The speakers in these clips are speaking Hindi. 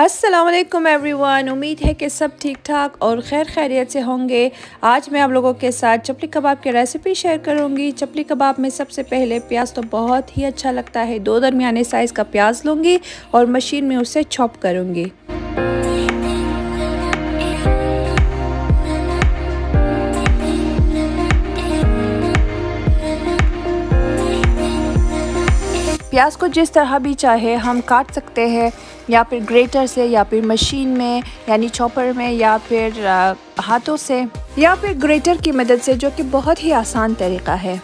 अस्सलाम वालेकुम एवरीवन। उम्मीद है कि सब ठीक ठाक और खैर खैरियत से होंगे। आज मैं आप लोगों के साथ चपली कबाब की रेसिपी शेयर करूंगी। चपली कबाब में सबसे पहले प्याज तो बहुत ही अच्छा लगता है। 2 दरमियाने साइज़ का प्याज लूँगी और मशीन में उसे चॉप करूँगी। प्याज को जिस तरह भी चाहे हम काट सकते हैं, या फिर ग्रेटर से, या फिर मशीन में यानी चॉपर में, या फिर हाथों से, या फिर ग्रेटर की मदद से, जो कि बहुत ही आसान तरीका है।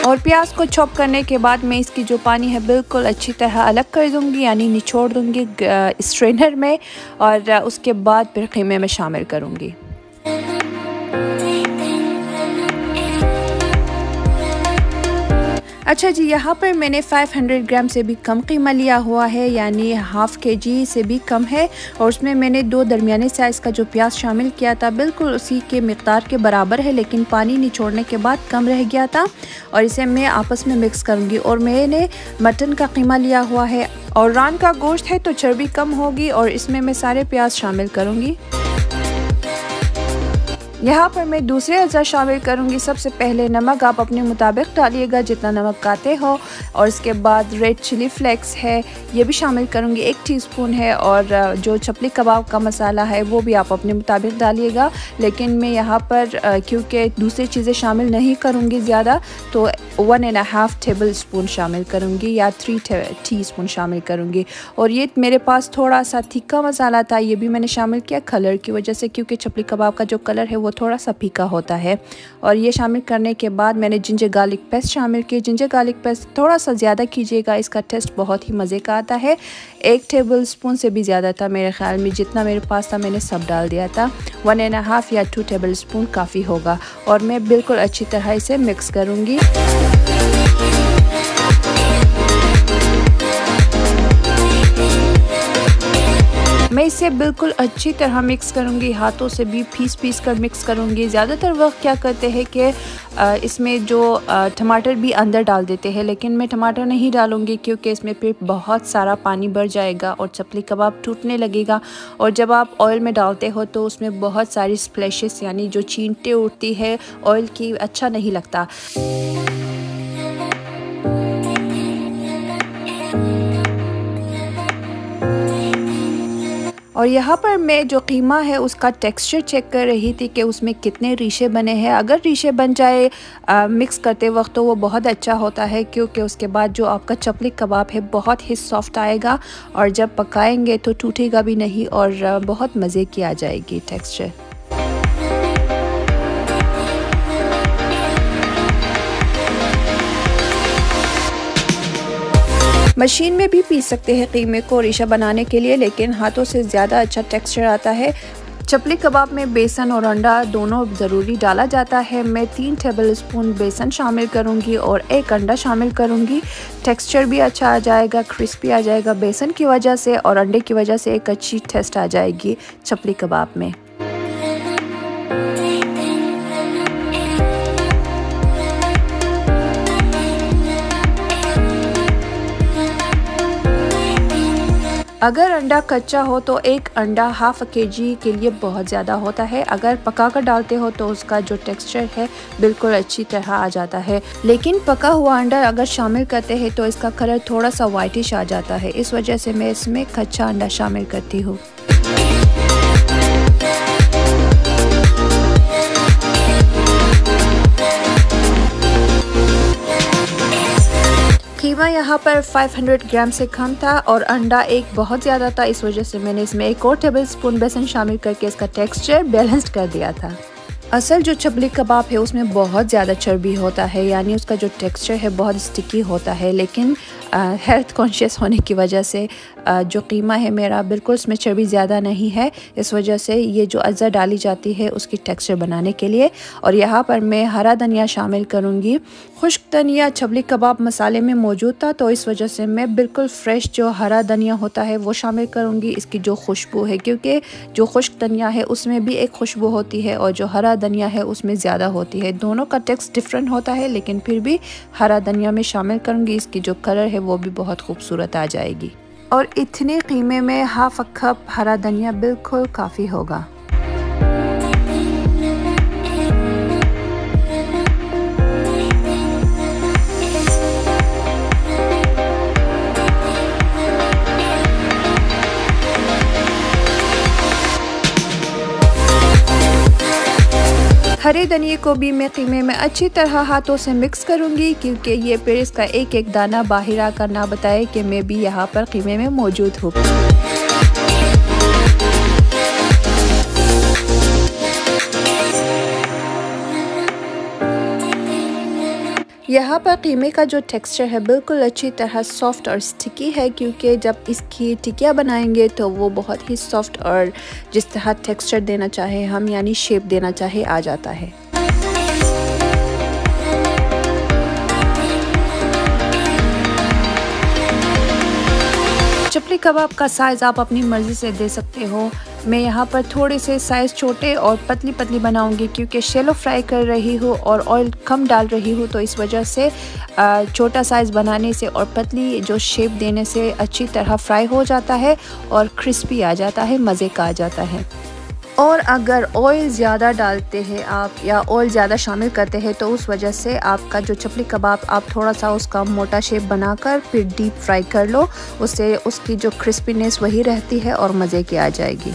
और प्याज को चॉप करने के बाद मैं इसकी जो पानी है बिल्कुल अच्छी तरह अलग कर दूंगी, यानी निचोड़ दूंगी स्ट्रेनर में, और उसके बाद फिर कीमे में शामिल करूंगी। अच्छा जी, यहाँ पर मैंने 500 ग्राम से भी कम कीमा लिया हुआ है, यानी हाफ़ kg से भी कम है। और उसमें मैंने 2 दरमियाने साइज़ का जो प्याज शामिल किया था, बिल्कुल उसी के मिक़दार के बराबर है, लेकिन पानी निचोड़ने के बाद कम रह गया था। और इसे मैं आपस में मिक्स करूँगी। और मैंने मटन का कीमा लिया हुआ है और रान का गोश्त है, तो चर्बी कम होगी। और इसमें मैं सारे प्याज शामिल करूँगी। यहाँ पर मैं दूसरे अज़ा शामिल करूँगी। सबसे पहले नमक आप अपने मुताबिक डालिएगा, जितना नमक खाते हो। और इसके बाद रेड चिली फ्लेक्स है, ये भी शामिल करूँगी, 1 टीस्पून है। और जो चपली कबाब का मसाला है वो भी आप अपने मुताबिक डालिएगा, लेकिन मैं यहाँ पर क्योंकि दूसरी चीज़ें शामिल नहीं करूँगी ज़्यादा, तो 1.5 टेबल स्पून शामिल करूँगी, या 3 टीस्पून शामिल करूँगी। और ये मेरे पास थोड़ा सा तीखा मसाला था, ये भी मैंने शामिल किया कलर की वजह से, क्योंकि चपली कबाब का जो कलर है वो थोड़ा सा फीका होता है। और ये शामिल करने के बाद मैंने जिंजर गार्लिक पेस्ट शामिल की। जिंजर गार्लिक पेस्ट थोड़ा सा ज़्यादा कीजिएगा, इसका टेस्ट बहुत ही मज़े का आता है। 1 टेबल स्पून से भी ज़्यादा था मेरे ख्याल में, जितना मेरे पास था मैंने सब डाल दिया था। 1.5 या 2 टेबल स्पून काफ़ी होगा। और मैं बिल्कुल अच्छी तरह इसे मिक्स करूँगी। मैं इसे बिल्कुल अच्छी तरह मिक्स करूँगी, हाथों से भी पीस कर मिक्स करूँगी। ज़्यादातर वक्त क्या करते हैं कि इसमें जो टमाटर भी अंदर डाल देते हैं, लेकिन मैं टमाटर नहीं डालूँगी, क्योंकि इसमें फिर बहुत सारा पानी भर जाएगा और चपली कबाब टूटने लगेगा। और जब आप ऑयल में डालते हो तो उसमें बहुत सारी स्प्लैशेस, यानी जो छींटे उड़ती है ऑयल की, अच्छा नहीं लगता। और यहाँ पर मैं जो कीमा है उसका टेक्सचर चेक कर रही थी कि उसमें कितने रीशे बने हैं। अगर रीशे बन जाए मिक्स करते वक्त तो वो बहुत अच्छा होता है, क्योंकि उसके बाद जो आपका चपली कबाब है बहुत ही सॉफ्ट आएगा, और जब पकाएंगे तो टूटेगा भी नहीं और बहुत मज़े की आ जाएगी टेक्सचर। मशीन में भी पीस सकते हैं कीमे को रेशा बनाने के लिए, लेकिन हाथों से ज़्यादा अच्छा टेक्सचर आता है। चपली कबाब में बेसन और अंडा दोनों ज़रूरी डाला जाता है। मैं 3 टेबल स्पून बेसन शामिल करूंगी और 1 अंडा शामिल करूंगी। टेक्सचर भी अच्छा आ जाएगा, क्रिस्पी आ जाएगा बेसन की वजह से, और अंडे की वजह से एक अच्छी टेस्ट आ जाएगी चपली कबाब में। अगर अंडा कच्चा हो तो 1 अंडा हाफ़ kg के लिए बहुत ज़्यादा होता है। अगर पका कर डालते हो तो उसका जो टेक्सचर है बिल्कुल अच्छी तरह आ जाता है। लेकिन पका हुआ अंडा अगर शामिल करते हैं तो इसका कलर थोड़ा सा वाइटिश आ जाता है, इस वजह से मैं इसमें कच्चा अंडा शामिल करती हूँ। कीमा यहाँ पर 500 ग्राम से कम था और अंडा एक बहुत ज़्यादा था, इस वजह से मैंने इसमें 1 और टेबल स्पून बेसन शामिल करके इसका टेक्सचर बैलेंस्ड कर दिया था। असल जो चपली कबाब है उसमें बहुत ज़्यादा चर्बी होता है, यानी उसका जो टेक्सचर है बहुत स्टिकी होता है, लेकिन हेल्थ कॉन्शियस होने की वजह से जो कीमा है मेरा बिल्कुल उसमें चर्बी ज़्यादा नहीं है, इस वजह से ये जो अज़ा डाली जाती है उसकी टेक्सचर बनाने के लिए। और यहाँ पर मैं हरा धनिया शामिल करूँगी। खुश्क धनिया चपली कबाब मसाले में मौजूद था, तो इस वजह से मैं बिल्कुल फ्रेश जो हरा धनिया होता है वो शामिल करूँगी। इसकी जो खुशबू है, क्योंकि जो खुश्क धनिया है उसमें भी एक खुशबू होती है और जो हरा धनिया है उसमें ज़्यादा होती है। दोनों का टेक्स्ट डिफरेंट होता है, लेकिन फिर भी हरा धनिया में शामिल करूँगी। इसकी जो कलर है वो भी बहुत खूबसूरत आ जाएगी। और इतने कीमे में हाफ कप हरा धनिया बिल्कुल काफ़ी होगा। हरे धनिए को भी मैं कीमे में अच्छी तरह हाथों से मिक्स करूंगी, क्योंकि ये फिर इसका एक एक दाना बाहर आकर ना बताए कि मैं भी यहाँ पर कीमे में मौजूद हूँ। यहाँ पर कीमे का जो टेक्सचर है बिल्कुल अच्छी तरह सॉफ्ट और स्टिकी है, क्योंकि जब इसकी टिकिया बनाएंगे तो वो बहुत ही सॉफ्ट और जिस तरह टेक्सचर देना चाहे हम, यानी शेप देना चाहे, आ जाता है। चपली कबाब का साइज़ आप अपनी मर्ज़ी से दे सकते हो। मैं यहाँ पर थोड़े से साइज़ छोटे और पतली पतली बनाऊंगी, क्योंकि शैलो फ्राई कर रही हूँ और ऑयल कम डाल रही हूँ, तो इस वजह से छोटा साइज़ बनाने से और पतली जो शेप देने से अच्छी तरह फ्राई हो जाता है और क्रिस्पी आ जाता है, मज़े का आ जाता है। और अगर ऑयल ज़्यादा डालते हैं आप या ऑयल ज़्यादा शामिल करते हैं तो उस वजह से आपका जो चपली कबाब आप थोड़ा सा उसका मोटा शेप बनाकर फिर डीप फ्राई कर लो, उससे उसकी जो क्रिस्पीनेस वही रहती है और मज़े की आ जाएगी।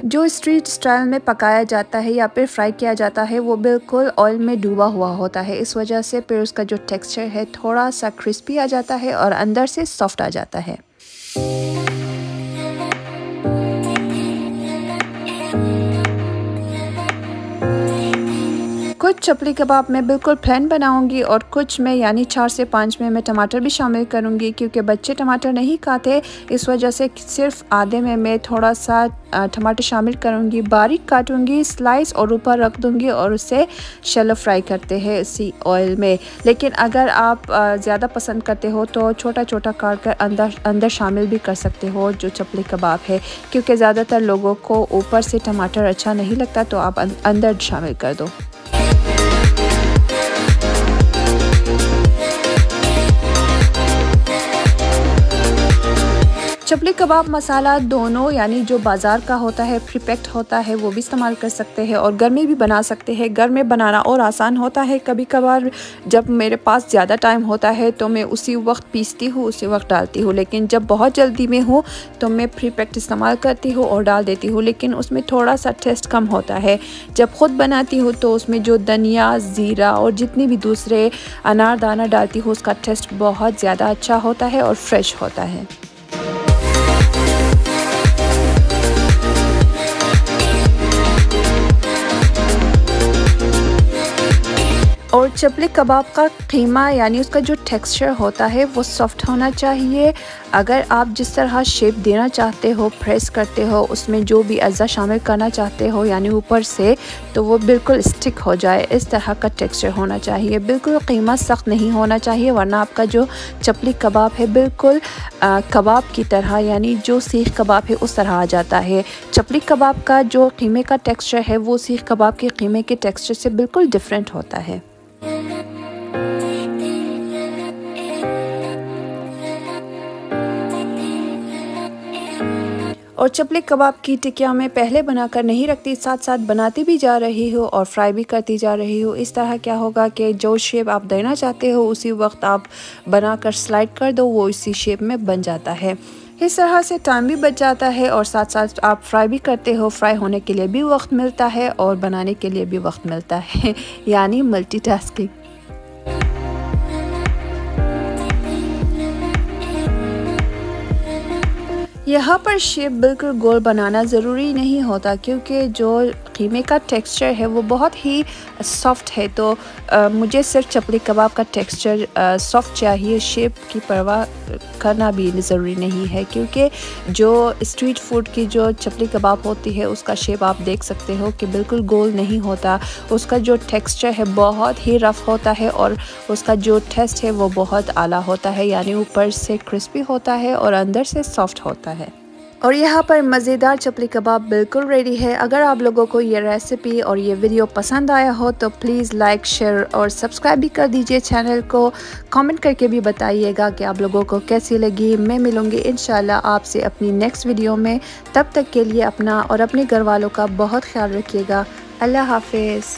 जो स्ट्रीट स्टाइल में पकाया जाता है या फिर फ्राई किया जाता है वो बिल्कुल ऑयल में डूबा हुआ होता है, इस वजह से फिर उसका जो टेक्सचर है थोड़ा सा क्रिस्पी आ जाता है और अंदर से सॉफ्ट आ जाता है। कुछ चपली कबाब में बिल्कुल प्लेन बनाऊंगी और कुछ में यानी 4 से 5 में मैं टमाटर भी शामिल करूंगी, क्योंकि बच्चे टमाटर नहीं खाते, इस वजह से सिर्फ आधे में मैं थोड़ा सा टमाटर शामिल करूंगी, बारीक काटूंगी स्लाइस और ऊपर रख दूंगी और उसे शैलो फ्राई करते हैं इसी ऑयल में। लेकिन अगर आप ज़्यादा पसंद करते हो तो छोटा छोटा काट कर अंदर शामिल भी कर सकते हो जो चपली कबाब है, क्योंकि ज़्यादातर लोगों को ऊपर से टमाटर अच्छा नहीं लगता, तो आप अंदर शामिल कर दो। चपली कबाब मसाला दोनों यानी जो बाज़ार का होता है प्रीपैक्ड होता है वो भी इस्तेमाल कर सकते हैं और घर में भी बना सकते हैं। घर में बनाना और आसान होता है। कभी कभार जब मेरे पास ज़्यादा टाइम होता है तो मैं उसी वक्त पीसती हूँ, उसी वक्त डालती हूँ, लेकिन जब बहुत जल्दी में हूँ तो मैं प्रीपैक्ड इस्तेमाल करती हूँ और डाल देती हूँ, लेकिन उसमें थोड़ा सा टेस्ट कम होता है। जब ख़ुद बनाती हूँ तो उसमें जो धनिया, ज़ीरा और जितनी भी दूसरे अनारदाना डालती हूँ उसका टेस्ट बहुत ज़्यादा अच्छा होता है और फ्रेश होता है। और चपली कबाब का कीमा यानी उसका जो टेक्सचर होता है वो सॉफ्ट होना चाहिए। अगर आप जिस तरह शेप देना चाहते हो, प्रेस करते हो, उसमें जो भी अज़ा शामिल करना चाहते हो यानी ऊपर से, तो वो बिल्कुल स्टिक हो जाए, इस तरह का टेक्सचर होना चाहिए। बिल्कुल कीमा सख्त नहीं होना चाहिए, वरना आपका जो चपली कबाब है बिल्कुल कबाब की तरह यानी जो सीख कबाब है उस तरह आ जाता है। चपली कबाब का जो कीमे का टेक्सचर है वो सीख कबाब के कीमे के टेक्सचर से बिल्कुल डिफरेंट होता है। और चपली कबाब की टिकिया में पहले बनाकर नहीं रखती, साथ साथ बनाती भी जा रही हो और फ्राई भी करती जा रही हो। इस तरह क्या होगा कि जो शेप आप देना चाहते हो उसी वक्त आप बनाकर स्लाइड कर दो, वो इसी शेप में बन जाता है। इस तरह से टाइम भी बच जाता है और साथ साथ आप फ्राई भी करते हो, फ्राई होने के लिए भी वक्त मिलता है और बनाने के लिए भी वक्त मिलता है यानी मल्टीटास्किंग। यहाँ पर शेप बिल्कुल गोल बनाना ज़रूरी नहीं होता, क्योंकि जो कीमे का टेक्सचर है वो बहुत ही सॉफ्ट है। तो मुझे सिर्फ चपली कबाब का टेक्सचर सॉफ्ट चाहिए, शेप की परवाह करना भी ज़रूरी नहीं है। क्योंकि जो स्ट्रीट फूड की जो चपली कबाब होती है उसका शेप आप देख सकते हो कि बिल्कुल गोल नहीं होता। उसका जो टेक्सचर है बहुत ही रफ़ होता है और उसका जो टेस्ट है वो बहुत आला होता है, यानी ऊपर से क्रिस्पी होता है और अंदर से सॉफ्ट होता है। और यहाँ पर मज़ेदार चपली कबाब बिल्कुल रेडी है। अगर आप लोगों को ये रेसिपी और ये वीडियो पसंद आया हो तो प्लीज़ लाइक, शेयर और सब्सक्राइब भी कर दीजिए चैनल को। कमेंट करके भी बताइएगा कि आप लोगों को कैसी लगी। मैं मिलूँगी इंशाल्लाह आपसे अपनी नेक्स्ट वीडियो में। तब तक के लिए अपना और अपने घर वालों का बहुत ख्याल रखिएगा। अल्लाह हाफिज़।